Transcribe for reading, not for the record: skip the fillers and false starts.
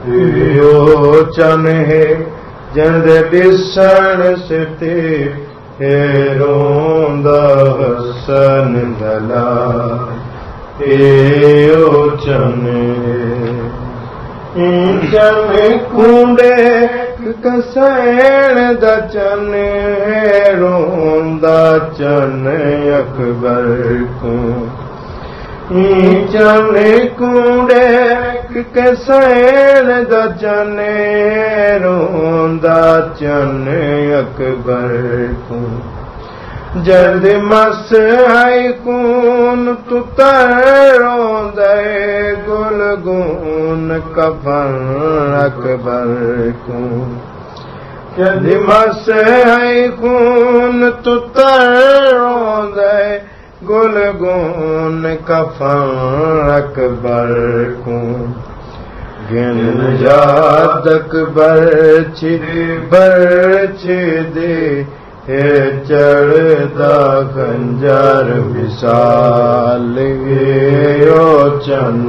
इहो चन है जंद ॾिसण सिते रोंदा हसन दला इहो चन चन कूंडे कसैण दा चन रोंदा चन अकबर को चन कूंडे कसैण दा चन रोंदा चन अकबर को जल्द मस आई कून तू रोंदे गुलगून कफन अकबर को जल्द मस आई कून तू रोंदे गुलगून कफन अकबर को गिन याद अकबर दे हे चढ़दा खंजर विशाल यो चन